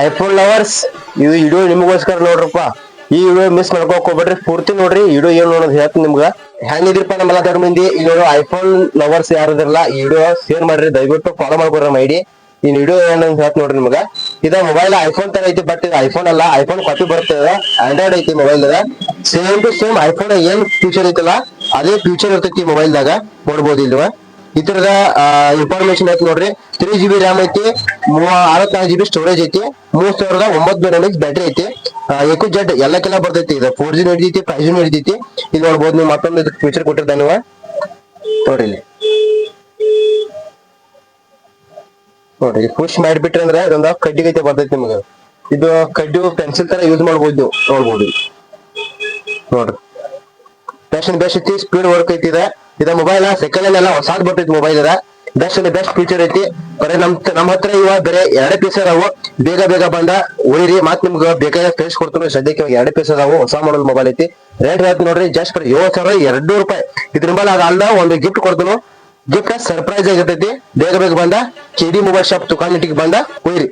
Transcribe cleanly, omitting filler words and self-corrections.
IPhone lovers ಇದು video ನಿಮಗೋಸ್ಕರ ನೋಡ್ರಪ್ಪ. ಈ ವಿಡಿಯೋ ಮಿಸ್ ಮಾಡ್ಕೋಕ್ ಹೋಗ್ಬೇಡ್ರಿ, ಪೂರ್ತಿ ನೋಡ್ರಿ. ವಿಡಿಯೋ ಏನ್ ನೋಡೋದು ಹೇಳ್ತೀನಿ ನಿಮ್ಗ. ಹೆಂಗಿದ್ರಪ್ಪ ನಮ್ಮೆಲ್ಲ ದೊಡ್ಡ ಮಂದಿ. ಈ ವಿಡಿಯೋ ಐಫೋನ್ ಲವರ್ಸ್ ಯಾರದಿರಲ್ಲ, ಈ ವಿಡಿಯೋ ಶೇರ್ ಮಾಡ್ರಿ, ದಯವಿಟ್ಟು ಫಾಲೋ ಮಾಡ್ಕೊಡ್ರಿ ನಮ್ಮ ಐಡಿ. ಈ ವಿಡಿಯೋ ಏನಂತ ಹೇಳ್ತೀನಿ ನೋಡ್ರಿ ನಿಮ್ಗ. ಇದ ಮೊಬೈಲ್ ಐಫೋನ್ ತರ ಐತಿ, ಬಟ್ ಇದು ಐಫೋನ್ ಅಲ್ಲ. ಐಫೋನ್ ಕಾಪಿ ಬರ್ತದೆ, ಆಂಡ್ರಾಯ್ಡ್ ಐತಿ mobile. Same to same iPhone ಏನ್ ಫ್ಯೂಚರ್ ಐತಲ್ಲ ಅದೇ ಫ್ಯೂಚರ್ ಇರ್ತೈತಿ ಮೊಬೈಲ್ ದಾಗ, ನೋಡ್ಬೋದು ಇಲ್ವಾ. ಇದ್ರದ ಇನ್ಫಾರ್ಮೇಶನ್ ಐತಿ ನೋಡ್ರಿ. 3GB ರ್ಯಾಮ್ ಐತಿ, 64GB ಸ್ಟೋರೇಜ್ ಐತಿ, 3900 mAh ಬ್ಯಾಟ್ರಿ ಐತಿ. ಎಕು ಜೆಡ್ ಎಲ್ಲಕ್ಕೆಲ್ಲ ಬರ್ತೈತಿ. ಇದು 4G ಹಿಡಿದೈತಿ, 5G ಹಿಡಿದೈತಿ. ಇಲ್ಲಿ ನೋಡ್ಬೋದು ನೀವು. ಮತ್ತೊಂದು ಇದಕ್ಕೆ ಫೀಚರ್ ಕೊಟ್ಟಿರ್ತಾನೆ ನೀವು ನೋಡ್ರಿ ಇಲ್ಲಿ. ನೋಡ್ರಿ ಪುಷ್ ಮಾಡಿಬಿಟ್ರಿ ಅಂದ್ರೆ ಇದೊಂದು ಕಡ್ಡಿ ಗೈತೆ ಬರ್ತೈತಿ ನಿಮ್ಗೆ. ಇದು ಕಡ್ಡಿ ಪೆನ್ಸಿಲ್ ತರ ಯೂಸ್ ಮಾಡ್ಬೋದು ನೀವು, ನೋಡ್ಬೋದು ನೋಡ್ರಿ. ಬೆಸ್ಟ್ ಐತಿ, ಸ್ಪೀಡ್ ವರ್ಕ್ ಐತಿ. ಇದ ಮೊಬೈಲ್ ಸೆಕೆಂಡ್ ಹ್ಯಾಂಡ್ ಎಲ್ಲ ಹೊಸಾದ್ ಬರ್ತೈತಿ ಮೊಬೈಲ್. ಬೆಸ್ಟ್ ಫೀಚರ್ ಐತಿ. ಬರೀ ನಮ್ ಹತ್ರ ಇವಾಗ ಬೇರೆ 2 ಪೀಸ್ ಅದಾವು. ಬೇಗ ಬಂದ ಒಯ್ರಿ, ಮತ್ ನಿಮ್ಗೆ ಬೇಕಾದ ಪ್ರೈಸ್ ಕೊಡ್ತೀನಿ. ಸದ್ಯಕ್ಕೆ 2 ಪೀಸ್ ಅದಾವು, ಹೊಸ ಮಾಡಲ್ ಮೊಬೈಲ್ ಐತಿ. ರೇಟ್ ಹೇಳ್ತೀನಿ ನೋಡ್ರಿ, ಜಸ್ಟ್ 7,200 ರೂಪಾಯಿ. ಇದ್ರ ಮೇಲೆ ಅದಲ್ದ ಒಂದು ಗಿಫ್ಟ್ ಕೊಡ್ತೀನಿ. ಗಿಫ್ಟ್ ಸರ್ಪ್ರೈಸ್ ಆಗಿರ್ತೈತಿ. ಬೇಗ ಬಂದ KD ಮೊಬೈಲ್ ಶಾಪ್ ತುಕಾನಿಟಿಗೆ ಬಂದ ಒಯ್ರಿ.